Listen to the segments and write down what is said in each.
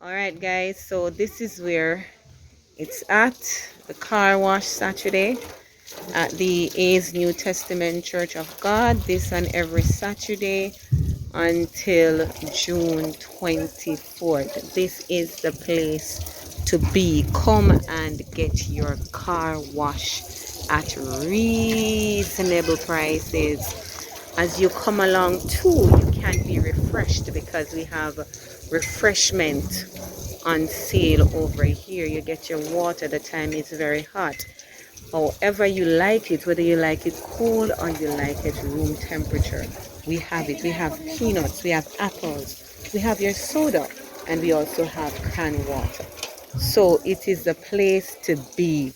All right, guys, so this is where it's at, the car wash Saturday at the A's New Testament Church of God, this and every Saturday until June 24th. This is the place to be. Come and get your car wash at reasonable prices. As you come along too, you can be refreshed because we have refreshment on sale over here. You get your water, the time is very hot. However you like it, whether you like it cold or you like it room temperature, we have it. We have peanuts, we have apples, we have your soda, and we also have canned water. So it is the place to be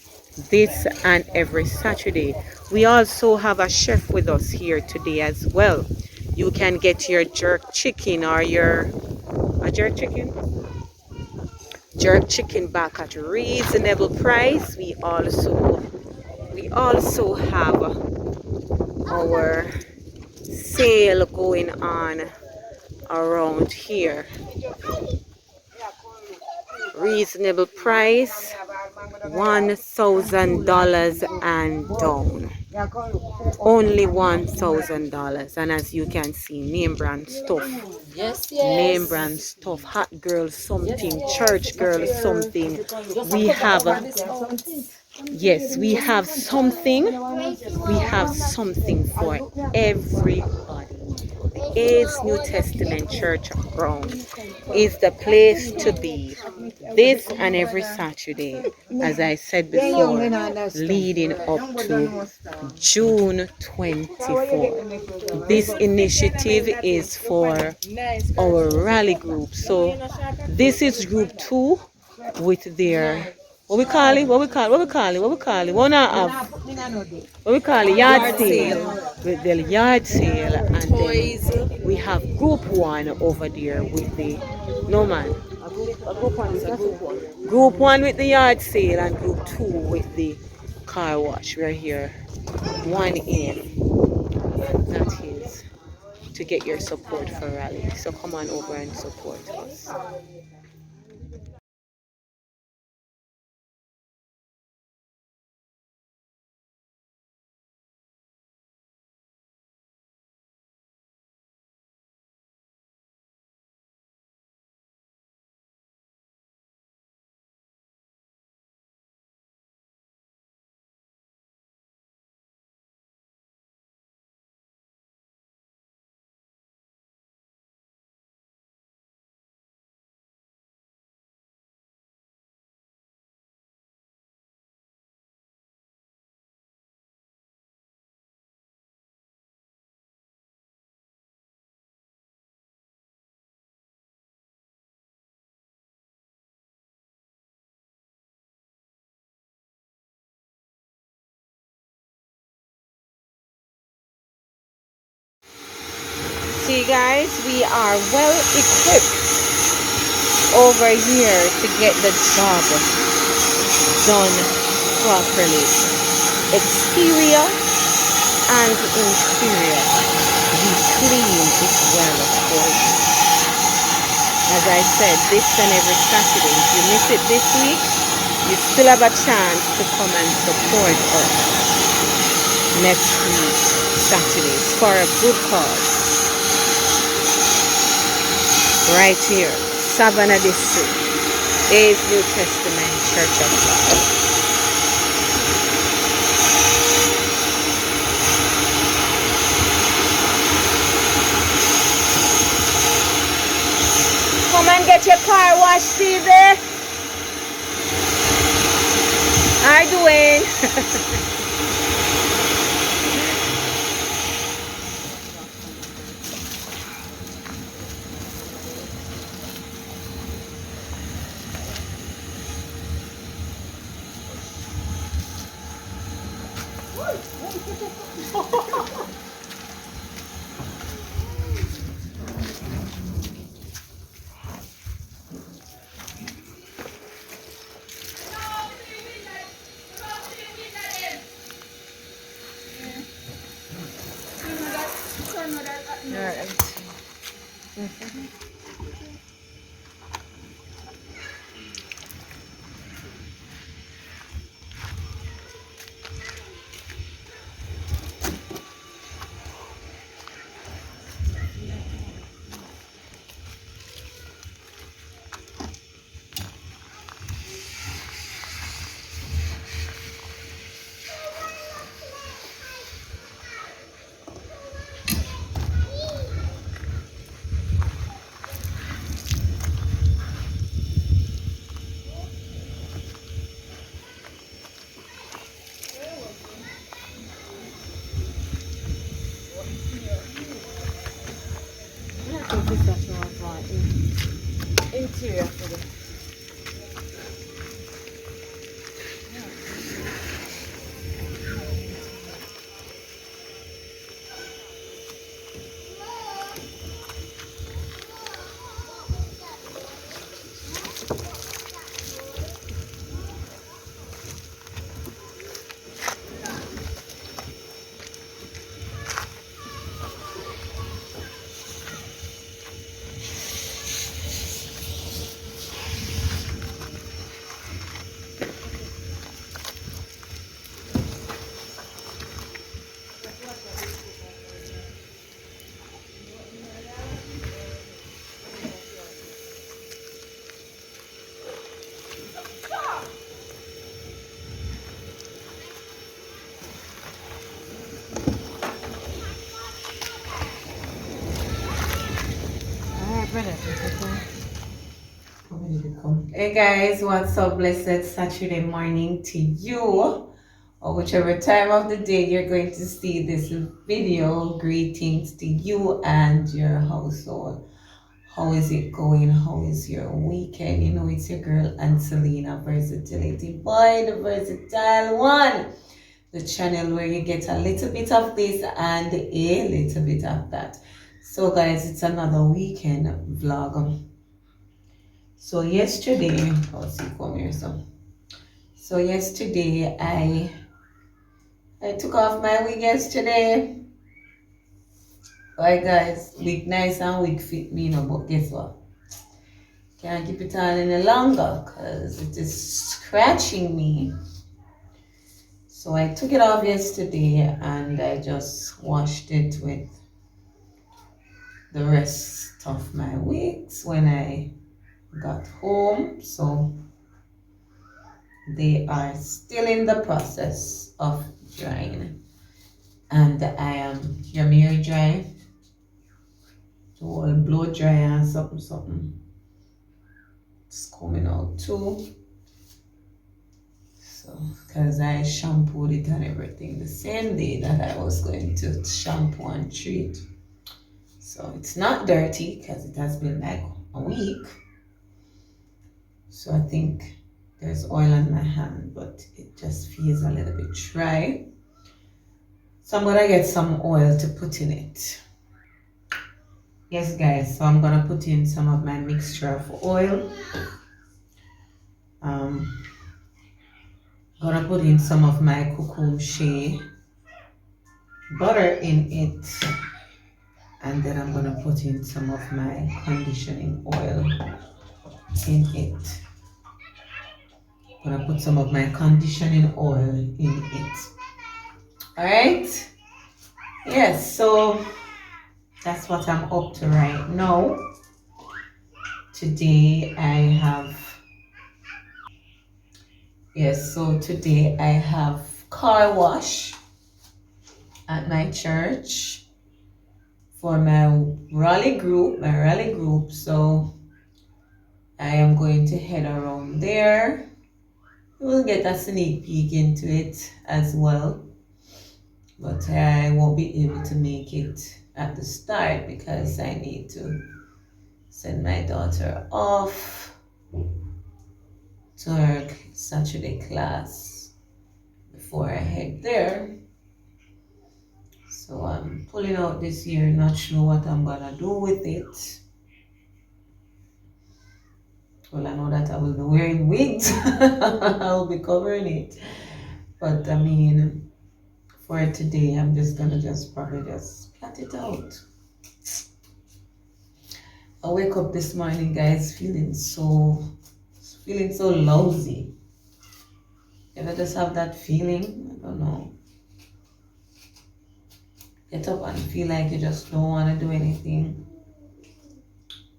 this and every Saturday. We also have a chef with us here today as well. You can get your jerk chicken or a jerk chicken back at a reasonable price. We also have our sale going on around here. Reasonable price, $1,000 and down. Only $1,000. And as you can see, name brand stuff. Name brand stuff. Hot girl something, church girl something. We have yes, we have something. We have something for everybody. The A's New Testament Church of Ground is the place to be this and every Saturday, as I said before, leading up to June 24th. This initiative is for our rally group. So this is group 2 with their what not have what we call it, yard sale. With the yard sale, and then we have group 1 over there with the no man. Group 1 with the yard sale and group 2 with the car wash. We're here 1 a.m. That is to get your support for rally. So come on over and support us. See guys, we are well equipped over here to get the job done properly. Exterior and interior. We clean it well, of course. As I said, this and every Saturday. If you miss it this week, you still have a chance to come and support us next week, Saturday, for a good cause. Right here, Savannah District, A's New Testament Church of God. Come and get your car washed, Stevie. How you doing? Alright. This is what interior for the Hey guys, what's up? Blessed Saturday morning to you, or whichever time of the day you're going to see this video. Greetings to you and your household. How is it going? How is your weekend? You know, it's your girl Ancelena, Versatility Boy, the versatile one. The channel where you get a little bit of this and a little bit of that. So guys, it's another weekend vlog. So yesterday, let's see, come here, so yesterday I took off my wig yesterday. Alright guys, wig nice and wig fit me, but guess what? Can't keep it on any longer because it is scratching me. So I took it off yesterday and I just washed it with the rest of my wigs when I got home. So they are still in the process of drying. And I am your hair dry. So I'll blow dry and something. It's coming out too. So, because I shampooed it and everything the same day that I was going to shampoo and treat. So it's not dirty because it has been like a week. So I think there's oil on my hand, but it just feels a little bit dry. So I'm gonna get some oil to put in it. Yes guys, so I'm gonna put in some of my mixture of oil. Gonna put in some of my cocoa shea butter in it, and then I'm gonna put in some of my conditioning oil in it. Gonna put some of my conditioning oil in it. All right. Yes, so that's what I'm up to right now. Today I have today I have car wash at my church for my rally group. So I am going to head around there. We'll get a sneak peek into it as well, but I won't be able to make it at the start because I need to send my daughter off to her Saturday class before I head there. So I'm pulling out this year, not sure what I'm gonna do with it. Well, I know that I will be wearing wigs. I'll be covering it. But I mean, for today, I'm just gonna probably plait it out. I wake up this morning, guys, feeling so lousy. You ever just have that feeling? I don't know. Get up and feel like you just don't want to do anything.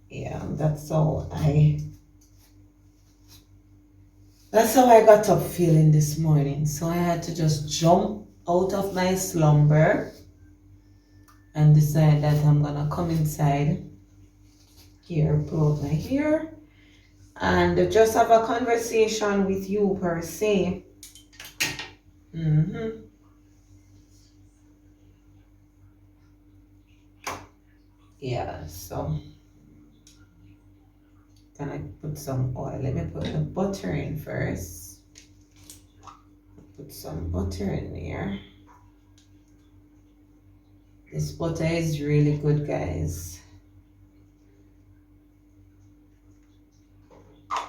Yeah, that's how I got up feeling this morning. So I had to just jump out of my slumber and decide that I'm gonna come inside here, pull out my hair, and just have a conversation with you per se. Yeah, so Gonna put some oil. Let me put the butter in first. Put some butter in there. This butter is really good, guys.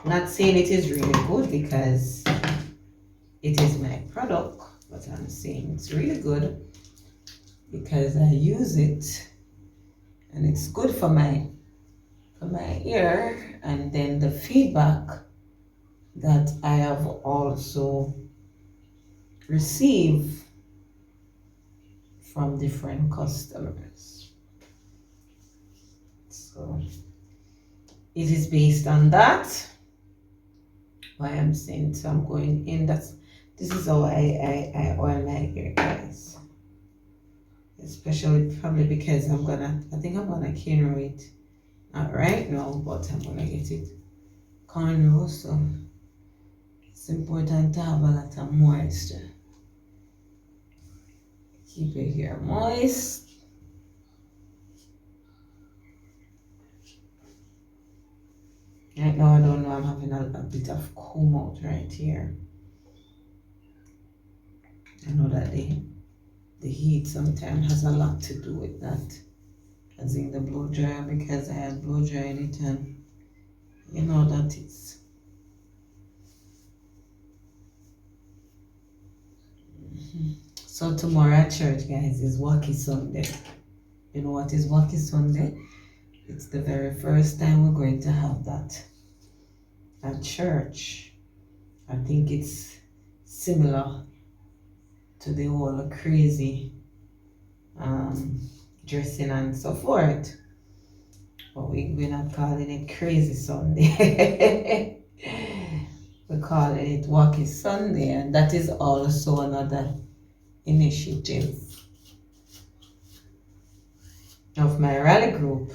Not saying it is really good because it is my product, but I'm saying it's really good because I use it and it's good for my ear. And then the feedback that I have also received from different customers. So it is based on that why I'm saying, so I'm going in. This is how I oil my ear, guys. Especially probably because I think I'm gonna cornrow it. Not right now, but I'm gonna get it cornrow, so it's important to have a lot of moisture. Keep your hair moist. Right now I don't know, I'm having a bit of comb out right here. I know that the heat sometimes has a lot to do with that. As in the blow dryer, because I had blow dried it, and you know that it's So tomorrow at church, guys, is Wacky Sunday. You know what is Wacky Sunday? It's the very first time we're going to have that at church. I think it's similar to the whole crazy dressing and so forth. But we're not calling it Crazy Sunday. We're calling it Wacky Sunday, and that is also another initiative of my rally group.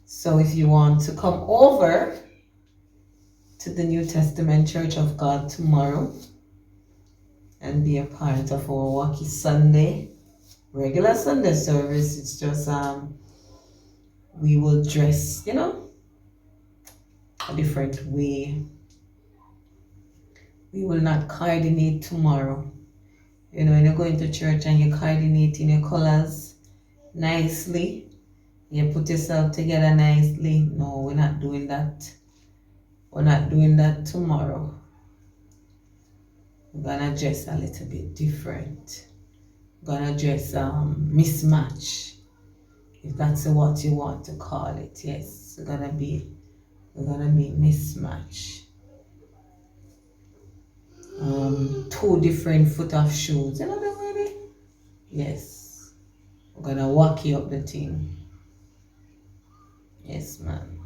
So if you want to come over to the New Testament Church of God tomorrow and be a part of our Wacky Sunday, regular Sunday service, it's just we will dress, a different way. We will not coordinate tomorrow. When you're going to church and you're coordinating your colors nicely, you put yourself together nicely. No, we're not doing that. We're not doing that tomorrow. We're gonna dress a little bit different. We're gonna dress mismatch, if that's what you want to call it. Yes, we're gonna be mismatch. 2 different foot of shoes. You know the way? Yes. We're gonna walk you up the thing. Yes, man.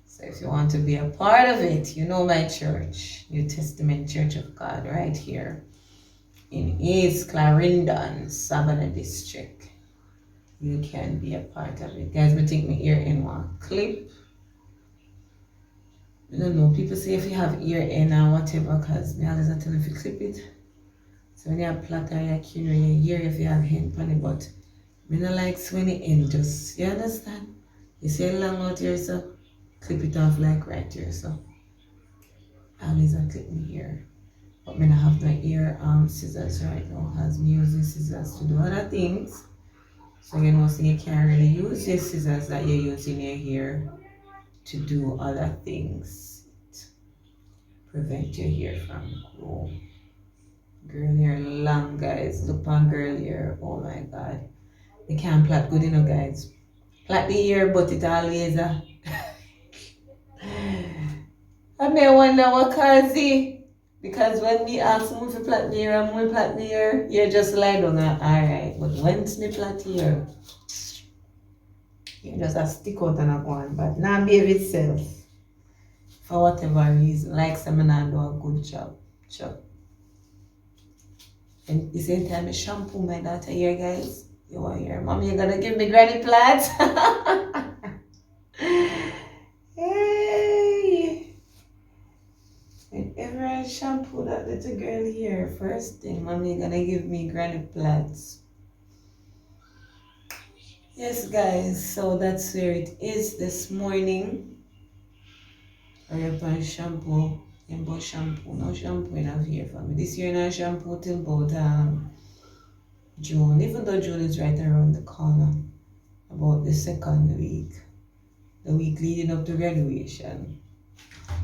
So if you want to be a part of it, my church, New Testament Church of God, right here in East Clarendon, Savannah District. You can be a part of it. Guys, we take my ear in one clip. I don't know, people say if you have ear in or whatever, because me always tell if you clip it. So when you have plait or you hear if you have hand on it, but me not like when it end, just, you understand? You see it long out here, so clip it off like right here, so I always clip me ear. But me not have my ear scissors right now, as me using scissors to do other things. So so you can't really use your scissors that you use in your hair to do other things. Prevent your hair from growing. Girl hair long, guys. Look on girl hair. Oh my god. They can't plait good guys. Plait the hair, but it always I may wonder what cause it. Because when me ask me if you plait me hair and me plait me hair, you just lie down and alright. But when me plait hair, you just stick out and go on. But now behave itself. For whatever reason. Like some man do a good job. Sure. And the same time I shampoo my daughter here, guys. You want here, mommy, you're gonna give me granny plait? Hey! Whenever I shampoo that little girl here, first thing, mommy, you're gonna give me granny plaits. Yes, guys, so that's where it is this morning. Hurry up and shampoo. And but shampoo. No shampoo enough here for me. This year no shampoo till about June. Even though June is right around the corner. About the second week. The week leading up to graduation.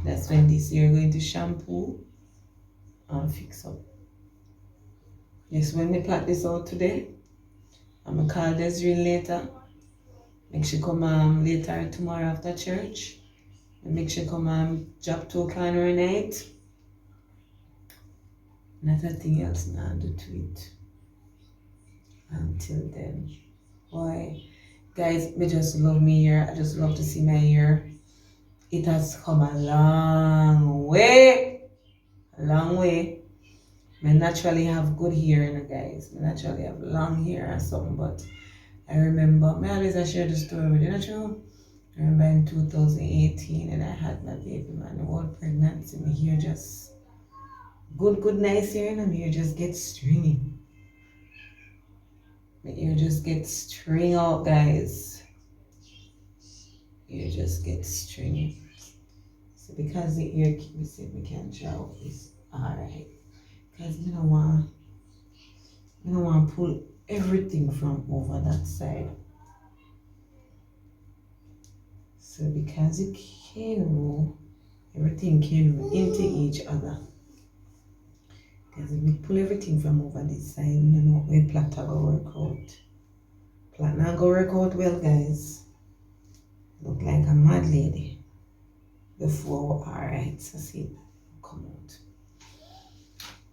That's when this year going to shampoo and fix up. Yes, when they plot this out today, I'm gonna call Desiree later. Make sure come later tomorrow after church. And make sure come drop 2 o'clock or night. Nothing else now do to it. Until then. Boy, guys, me just love me here. I just love to see my hair. It has come a long way. A long way. I naturally have good hair, you know, guys. I naturally have long hair or something, but I remember, I always share the story with you, not true? I remember in 2018 and I had my baby, man, the whole pregnancy, my hair just, good, nice hair, and my hair just gets stringy. My hair just gets string out, guys. Hair just gets stringy. So because the hair keeps it, we can't show this. Alright. Because we don't want to pull everything from over that side. So because it can roll, everything can roll into each other. Because if we pull everything from over this side, we don't know where plot will work out. Plot not go work out well, guys. Look like a mad lady. Before, alright, so see it come out.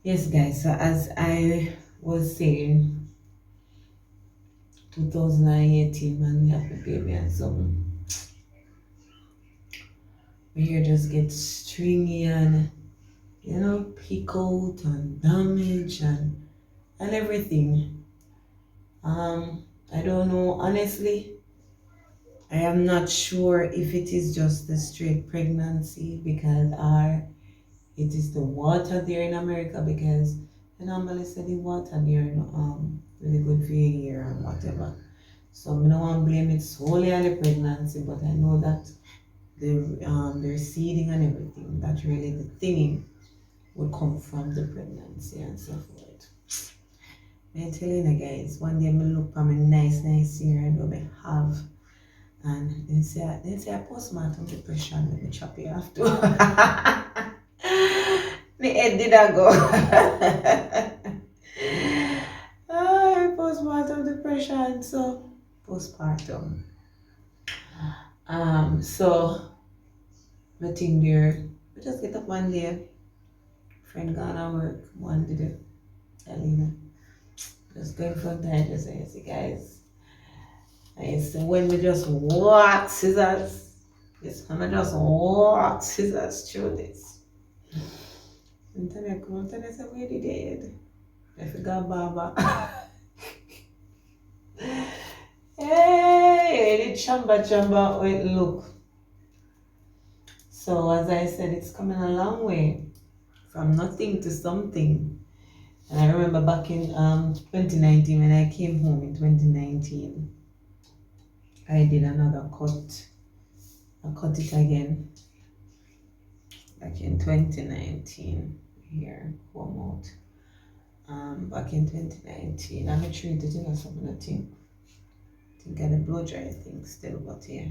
Yes, guys, so as I was saying, 2018, man, we have a baby and something. My hair just gets stringy and, you know, peek out and damage and everything. I don't know, honestly. I am not sure if it is just the straight pregnancy because it is the water there in America, because they normally say the water there really good for your hair and whatever. So I don't want to blame it solely on the pregnancy, but I know that their seeding and everything, that really the thing would come from the pregnancy and so forth. I'm telling you guys, one day I look for my nice hair and what I have, and then say I postpartum depression, let me chop it after. The head did I go. Postpartum depression, so postpartum. So the thing there, we just get up one day, friend gone to work, one did it, Ancelena. Just go in front of her, just say, see guys, I say when we just walk scissors, yes, when I just walk scissors through this. And then I come out and I say, where did dead? I forgot Baba. Hey, the chamba, wait, look. So as I said, it's coming a long way from nothing to something. And I remember back in 2019, when I came home in 2019, I did another cut. I cut it again. Back in 2019, here, home out. Back in 2019, I'm treated in something, I think I the blow dry thing still, but yeah.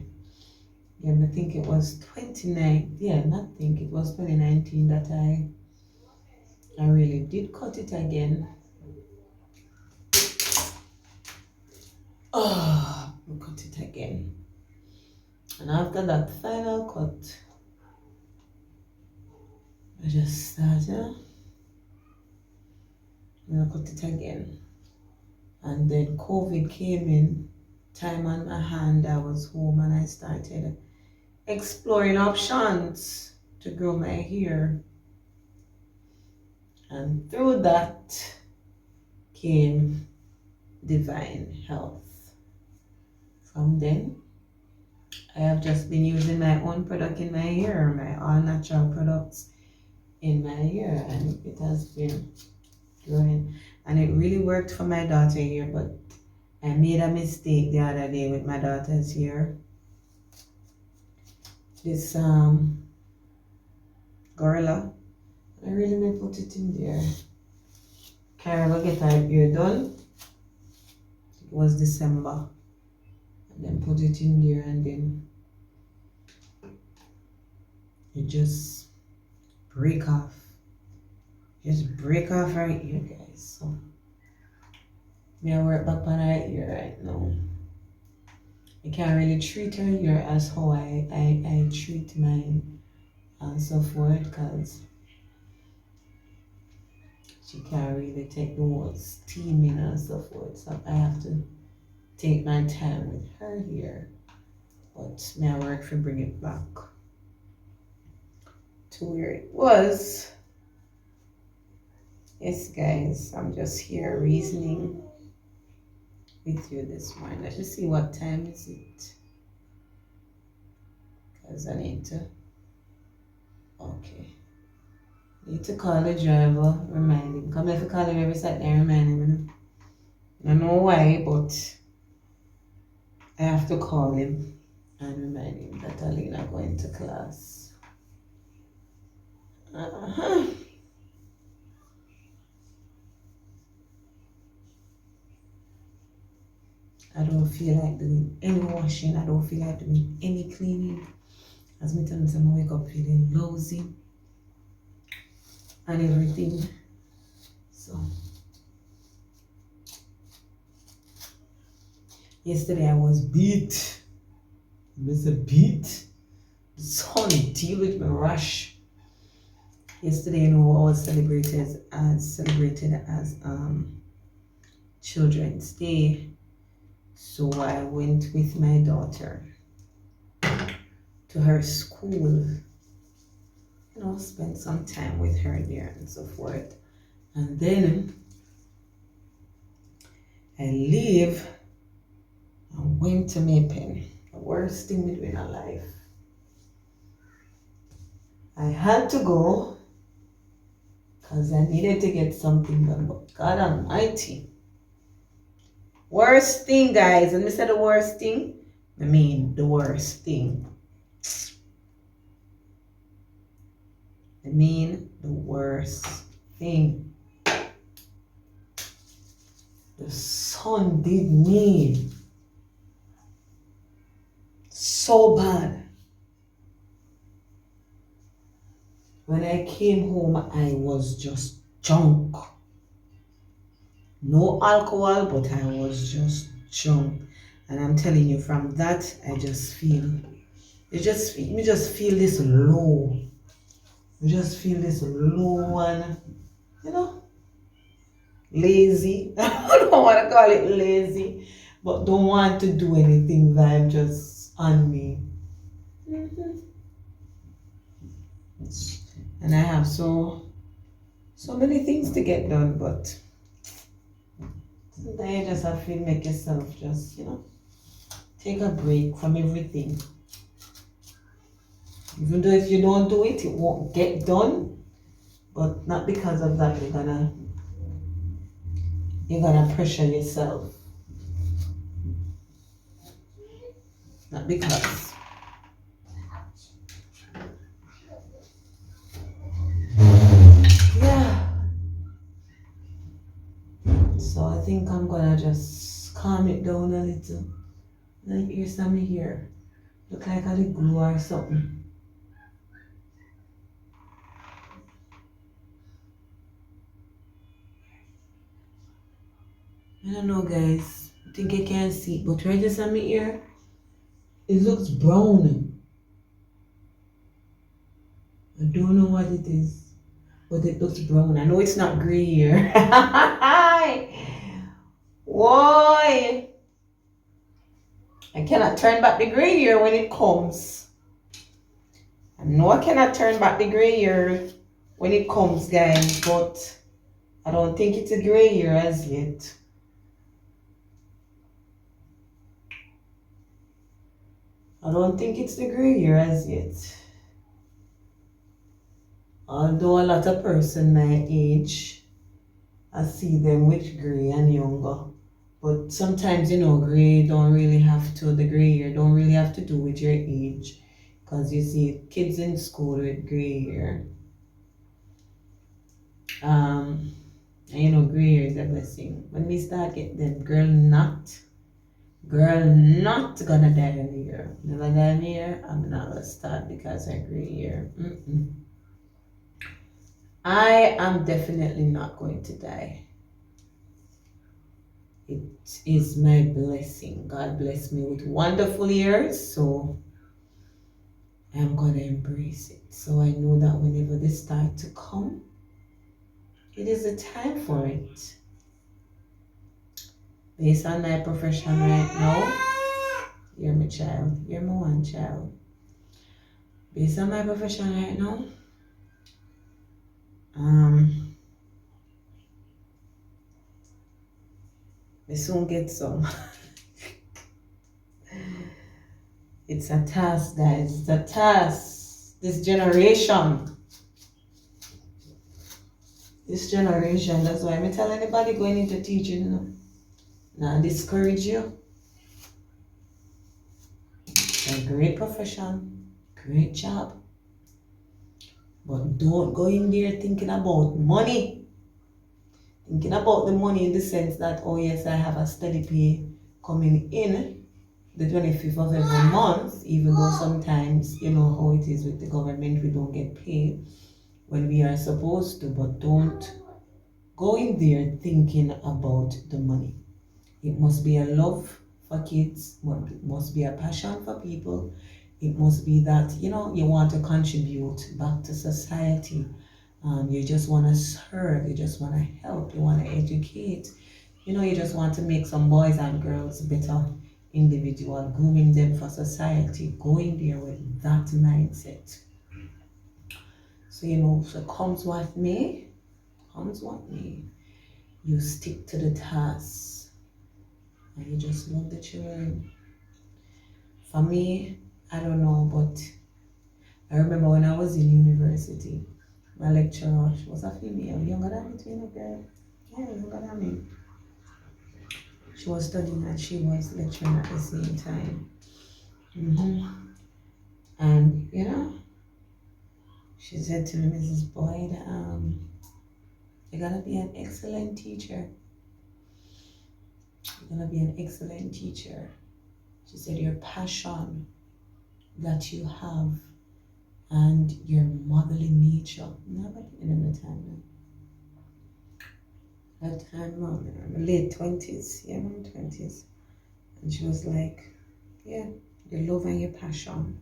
Yeah, I think it was 29, yeah, not think, it was 2019 that I really did cut it again. Oh, we cut it again. And after that final cut, I just started, and I cut it again. And then COVID came in, time on my hand, I was home and I started exploring options to grow my hair. And through that came divine health. From then, I have just been using my own product in my hair, my all natural products in my hair, and it has been growing. And it really worked for my daughter here, but I made a mistake the other day with my daughter's hair. This gorilla. I really may put it in there. Carol get her hair done. It was December. And then put it in there and then you just break off. Just break off right here, guys. So me I work back on right here right now. I can't really treat her here as how I treat mine and so forth because she can't really take the whole steaming and so forth. So I have to take my time with her here. But may I work to bring it back to where it was. Yes, guys, I'm just here reasoning with you this morning. Let me see what time is it. Because I need to, okay. Need to call the driver, remind him. Come if you call him every Saturday and remind him. I don't know why, but I have to call him and remind him that Alina going to class. I don't feel like doing any washing. I don't feel like doing any cleaning. As me tell me, I wake up feeling lousy and everything. So yesterday I was beat. I was beat. The sun deal with my rash. Yesterday, you know, I was celebrated as Children's Day. So I went with my daughter to her school, you know, spent some time with her there and so forth. And then I leave and went to Maypen. The worst thing we do in our life. I had to go because I needed to get something done, but God Almighty. Worst thing, guys. And I said the worst thing, I mean the worst thing. I mean the worst thing. The sun did me so bad. When I came home, I was just drunk. No alcohol, but I was just drunk. And I'm telling you, from that, I just feel, you just feel this low. You just feel this low and, you know, lazy. I don't want to call it lazy, but don't want to do anything vibe just on me. And I have so many things to get done, but sometimes you just have to make yourself just, you know, take a break from everything. Even though if you don't do it, it won't get done. But not because of that, you're gonna pressure yourself. Not because. Yeah. So I think I'm gonna just calm it down a little. Like here's something here. Look like a glue or something. I don't know, guys. I think I can see it, but right just on my ear, it looks brown. I don't know what it is, but it looks brown. I know it's not gray here. Why? I cannot turn back the gray hair when it comes. I know I cannot turn back the gray hair when it comes, guys, but I don't think it's a gray hair as yet. I don't think it's the gray hair as yet. Although a lot of person my age, I see them with gray and younger. But sometimes, you know, gray don't really have to, the gray hair don't really have to do with your age. Because you see kids in school with gray hair. And you know, gray hair is a blessing. When we start getting them, girl, not gonna dye my hair. Never dye my hair. I'm not gonna start because I gray hair. I am definitely not going to dye. It is my blessing. God bless me with wonderful ears, so I'm gonna embrace it. So I know that whenever they start to come, it is the time for it. Based on my profession right now, you're my child. You're my one child. Based on my profession right now, I soon get some. It's a task, guys. It's a task. This generation, that's why I tell anybody going into teaching, now discourage you. It's a great profession, great job. But don't go in there thinking about money. Thinking about the money in the sense that, oh yes, I have a steady pay coming in the 25th of every month, even though sometimes, you know how it is with the government, we don't get paid when we are supposed to, but don't go in there thinking about the money. It must be a love for kids, it must be a passion for people. It must be that, you know, you want to contribute back to society. You just want to serve, you just want to help, you want to educate. You know, you just want to make some boys and girls better individual, grooming them for society, going there with that mindset. So, you know, so comes what may, you stick to the task and you just love the children. For me, I don't know, but I remember when I was in university, my lecturer, she was a female, younger than me, you know, girl. Yeah, younger than me. She was studying and she was lecturing at the same time. And, you know, she said to me, Mrs. Boyd, you're gonna be an excellent teacher. You're gonna be an excellent teacher. She said, your passion that you have and your motherly nature. Never in the time. That time, late 20s, yeah, my 20s. And she was like, yeah, your love and your passion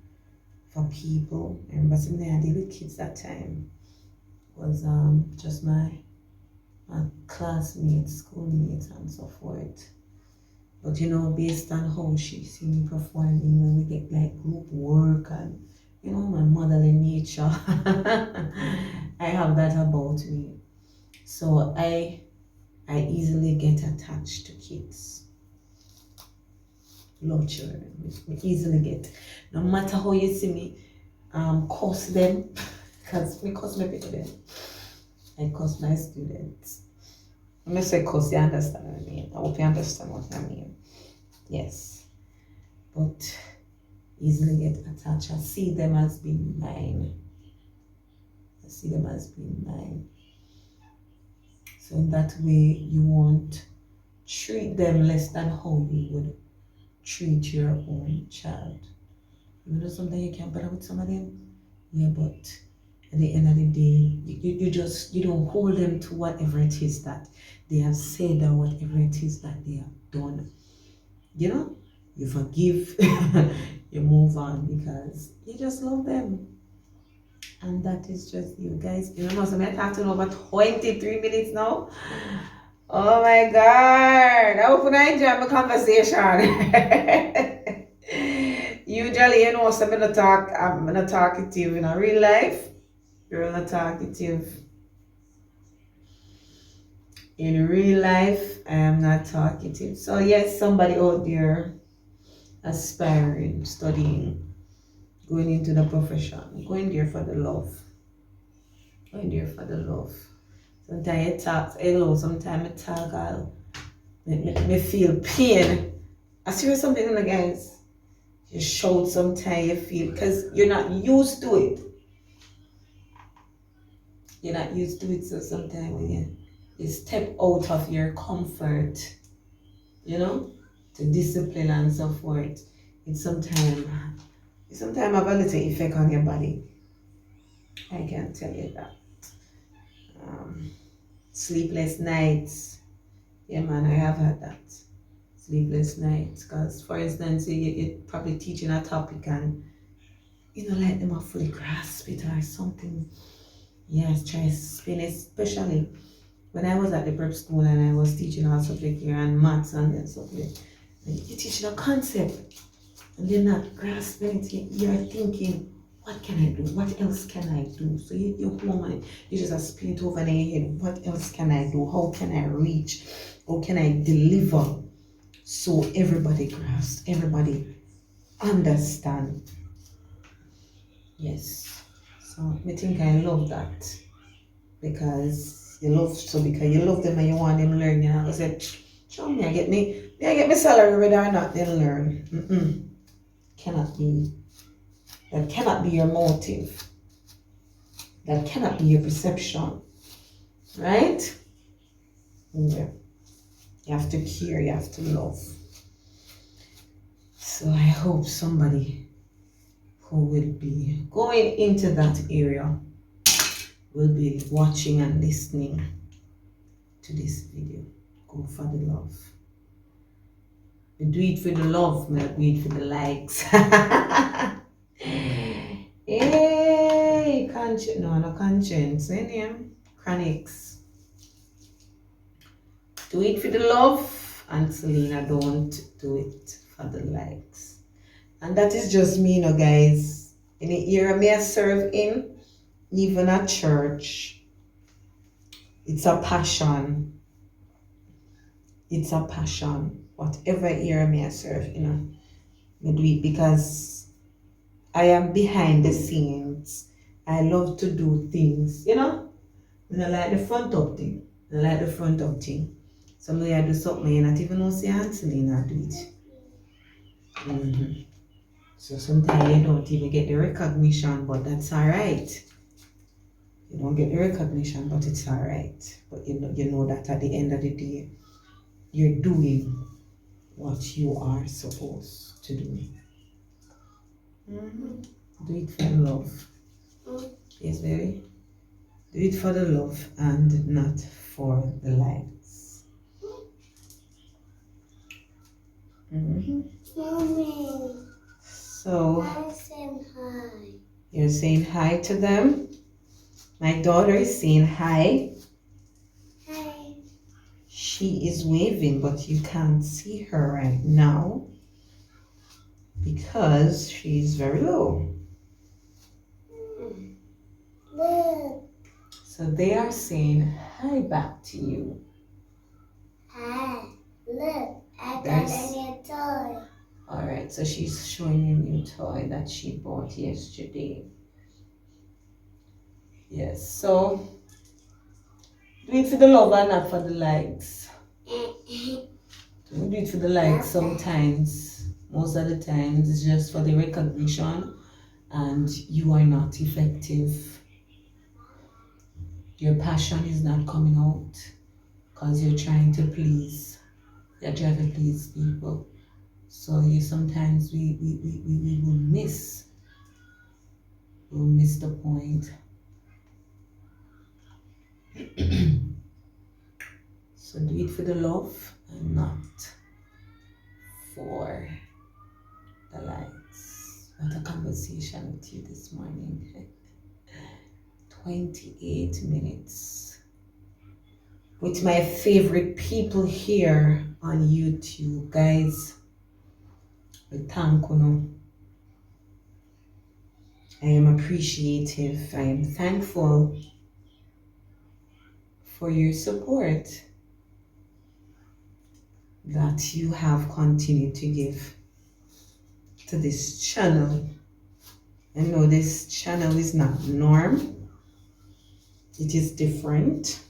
for people. I remember something I did with kids that time was just my classmates, schoolmates, and so forth. But you know, based on how she see me performing when we get like group work and you know, my motherly nature, I have that about me. So I easily get attached to kids. Love children. We easily get. No matter how you see me curse them, because me curse my people. I curse my students. When I say curse, you understand what I mean. I hope you understand what I mean. Yes. But easily get attached. I see them as being mine. So in that way, you won't treat them less than how you would treat your own child. You know, sometimes you can't better with some of them. Yeah, but at the end of the day, you don't hold them to whatever it is that they have said or whatever it is that they have done. You know, you forgive, you move on because you just love them. And that is just you guys. You know, so I'm talking over 23 minutes now. Oh my God. I hope I enjoy my conversation. Usually, you know, so I'm not talkative in a real life. You're not talkative. In real life, I am not talkative. So yes, somebody out there aspiring, studying, going into the profession, going there for the love. Sometimes I talk, hello, sometimes I talk, I'll me feel pain. I see something in the guys. You shout sometimes you feel because you're not used to it. you're not used to it, so sometimes when you step out of your comfort, you know, to discipline and so forth, it sometimes have a little effect on your body. I can tell you that. Sleepless nights. Yeah, man, I have had that. Sleepless nights. Because, for instance, you're probably teaching a topic and, like them are fully grasp it or something. Yes, try to spin it, especially when I was at the prep school and I was teaching our subject here and maths and stuff like that. You're teaching a concept and you're not grasping it. You're thinking, what can I do? What else can I do? So you're home and you just spin it over in your head. What else can I do? How can I reach? How can I deliver? So everybody grasps, everybody understand. Yes. So I think I love that. Because you love them and you want them to learn, I said, show me, I get me salary whether or not they learn. Cannot be. That cannot be your motive. That cannot be your perception. Right? Yeah. You have to care, you have to love. So I hope somebody who will be going into that area will be watching and listening to this video. Go for the love. We do it for the love, we do it for the likes. Hey, conscience, no conscience, chronics. Do it for the love, Ancelena, don't do it for the likes. And that is just me, guys. In the era me I serve in, even at church, it's a passion. It's a passion. Whatever era me I serve, me do it because I am behind the scenes. I love to do things, I like the front up thing. So I do something you not even know say Ancelena do it. So sometimes you don't even get the recognition, but that's alright. You don't get the recognition, but it's alright. But you know that at the end of the day, you're doing what you are supposed to do. Do it for the love. Yes, baby. Do it for the love and not for the likes. Mommy. So I'm saying hi. You're saying hi to them? My daughter is saying hi. Hi. She is waving, but you can't see her right now because she's very low. Look. So they are saying hi back to you. Hi. Look. I got There's- a new toy. Alright, so she's showing you a new toy that she bought yesterday. Yes, so do it for the love and not for the likes. We do it for the likes sometimes. Most of the times it's just for the recognition and you are not effective. Your passion is not coming out because you're trying to please. You're trying to please people. So you sometimes we will miss. We'll miss the point. So do it for the love and not for the likes. What a conversation with you this morning. 28 minutes with my favorite people here on YouTube, guys. We thank you. I am appreciative. I am thankful for your support that you have continued to give to this channel. I know this channel is not norm. It is different.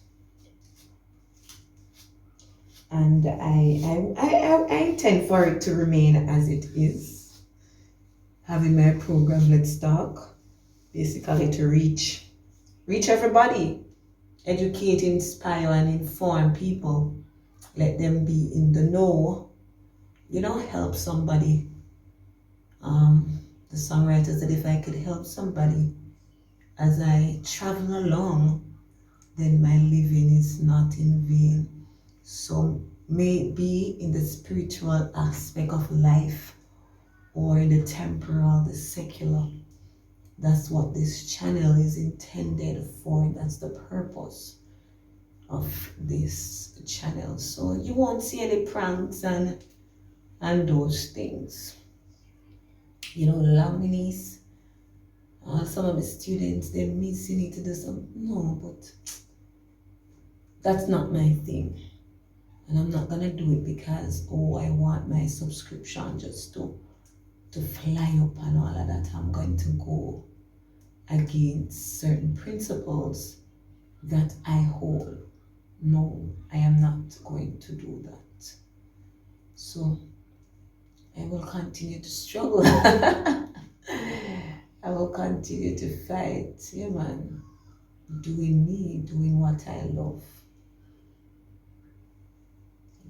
And I intend for it to remain as it is. Having my program, Let's Talk, basically to reach everybody. educate, inspire, and inform people. Let them be in the know. Help somebody. The songwriter said, if I could help somebody as I travel along, then my living is not in vain. So may it be in the spiritual aspect of life or in the temporal, the secular. That's what this channel is intended for. That's the purpose of this channel. So you won't see any pranks and those things. Nominees, some of the students, they're missing it to do some. No, but that's not my thing. And I'm not gonna do it because I want my subscription just to fly up and all of that. I'm going to go against certain principles that I hold. No, I am not going to do that. So I will continue to struggle. I will continue to fight, doing me, doing what I love.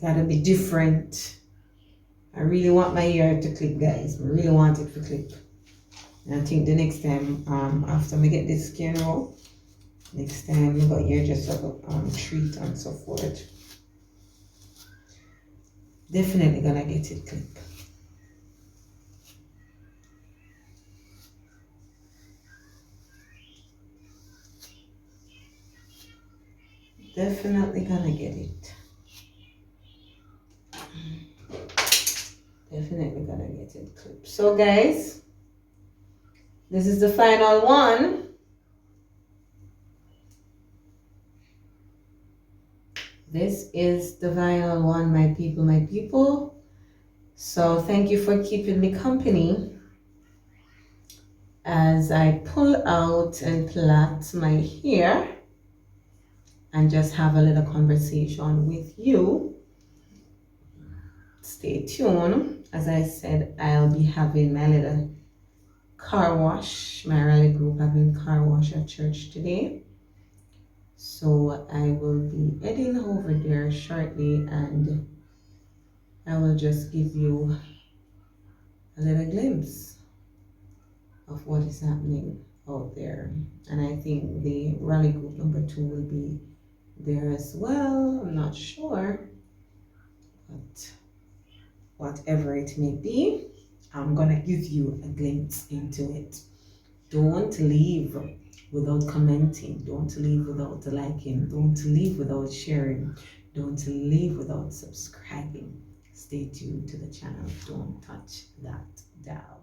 Gotta be different. I really want my hair to clip, guys. I really want it to clip. And I think the next time, after I get this skin roll, next time you got hair just like a treat and so forth. Definitely gonna get it clip. Definitely gonna get it. Definitely gonna get it clipped. So guys, this is the final one. This is the final one, my people, my people. So thank you for keeping me company as I pull out and plait my hair and just have a little conversation with you. Stay tuned. As I said, I'll be having my little car wash, my rally group having car wash at church today. So I will be heading over there shortly and I will just give you a little glimpse of what is happening out there. And I think the rally group number 2 will be there as well. I'm not sure, but whatever it may be, I'm gonna give you a glimpse into it. Don't leave without commenting. Don't leave without liking. Don't leave without sharing. Don't leave without subscribing. Stay tuned to the channel. Don't touch that dial.